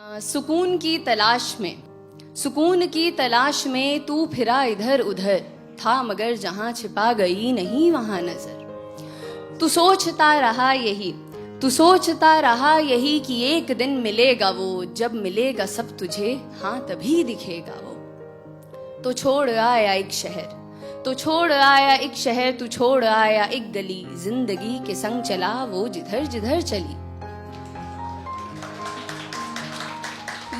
सुकून की तलाश में तू फिरा इधर उधर था, मगर जहां छिपा गई नहीं वहां नजर। तू सोचता रहा यही कि एक दिन मिलेगा वो, जब मिलेगा सब तुझे हाँ तभी दिखेगा वो। तो छोड़ आया एक शहर, तू छोड़ आया एक गली, जिंदगी के संग चला वो जिधर जिधर चली।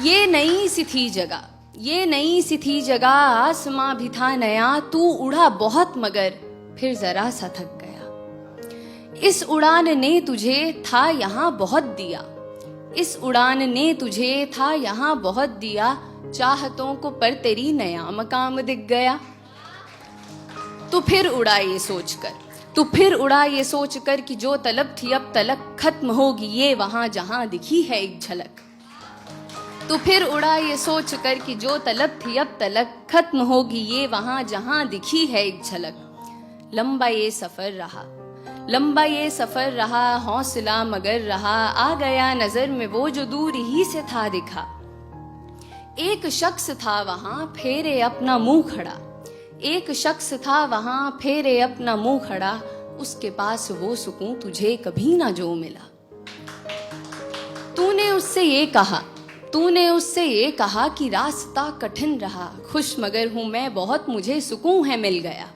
ये नई सी थी जगह, आसमां भी था नया, तू उड़ा बहुत मगर फिर जरा सा थक गया। इस उड़ान ने तुझे था यहाँ बहुत दिया, चाहतों को पर तेरी नया मकाम दिख गया। तू फिर उड़ा ये सोचकर कि जो तलब थी अब तलक खत्म होगी ये वहां जहां दिखी है एक झलक। तू फिर उड़ा ये सोच कर कि जो तलब थी अब तलक खत्म होगी ये वहां जहां दिखी है एक झलक। लंबा ये सफर रहा हौसला मगर रहा, आ गया नजर में वो जो दूर ही से था दिखा। एक शख्स था वहां फेरे अपना मुंह खड़ा, उसके पास वो सुकून तुझे कभी ना जो मिला। तूने उससे ये कहा कि रास्ता कठिन रहा, खुश मगर हूं मैं बहुत, मुझे सुकून है मिल गया।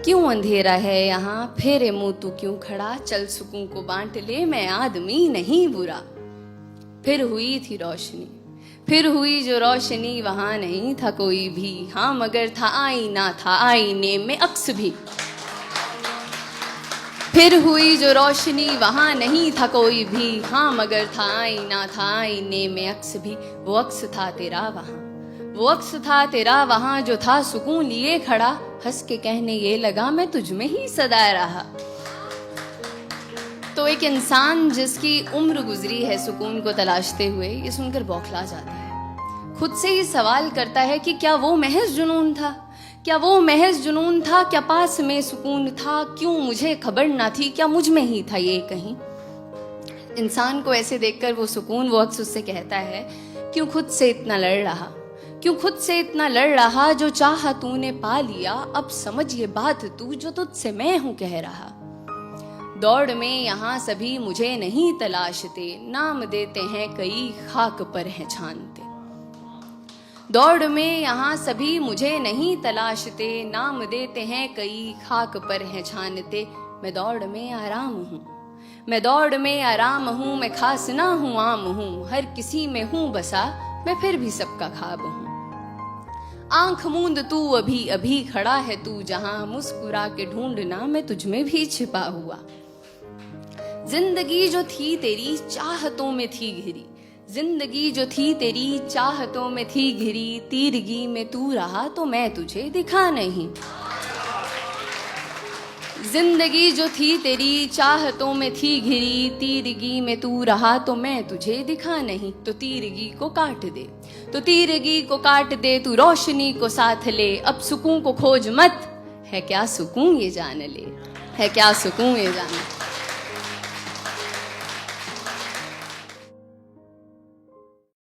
क्यों अंधेरा है यहाँ फेरे मुंह तू क्यों खड़ा, चल सुकून को बांट ले मैं आदमी नहीं बुरा। फिर हुई जो रोशनी वहां नहीं था कोई भी, हाँ मगर था आईना, था आईने में अक्स भी। फिर हुई जो रोशनी वहां नहीं था कोई भी, हाँ मगर था आईना, था आईने में अक्स भी। वो अक्स था तेरा वहां जो था सुकून लिए खड़ा, हंस के कहने ये लगा मैं तुझ में ही सदा रहा। तो एक इंसान जिसकी उम्र गुजरी है सुकून को तलाशते हुए, ये सुनकर बौखला जाता है। खुद से ही सवाल करता है कि क्या वो महज जुनून था, क्या पास में सुकून था, क्यों मुझे खबर ना थी, क्या मुझ में ही था ये कहीं। इंसान को ऐसे देखकर वो सुकून वो अक्स उससे कहता है, क्यों खुद से इतना लड़ रहा, जो चाहा तूने पा लिया, अब समझ ये बात तू जो तुझसे मैं हूं कह रहा। दौड़ में यहाँ सभी मुझे नहीं तलाशते, नाम देते हैं कई खाक पर हैं छानते। दौड़ में यहाँ सभी मुझे नहीं तलाशते, नाम देते हैं कई खाक पर हैं छानते। मैं दौड़ में आराम हूँ, मैं खास ना हूँ आम हूँ, हर किसी में हूँ बसा, मैं फिर भी सबका ख्वाब हूँ। आंख मूंद तू अभी खड़ा है तू जहां, मुस्कुरा के ढूंढना मैं तुझ में भी छिपा हुआ। जिंदगी जो थी तेरी चाहतों में थी घिरी, तीरगी में तू रहा तो मैं तुझे दिखा नहीं। जिंदगी जो थी तेरी चाहतों में थी घिरी, तीरगी में तू रहा तो मैं तुझे दिखा नहीं। तो तीरगी को काट दे तू रोशनी को साथ ले, अब सुकून को खोज मत, है क्या सुकून ये जान ले।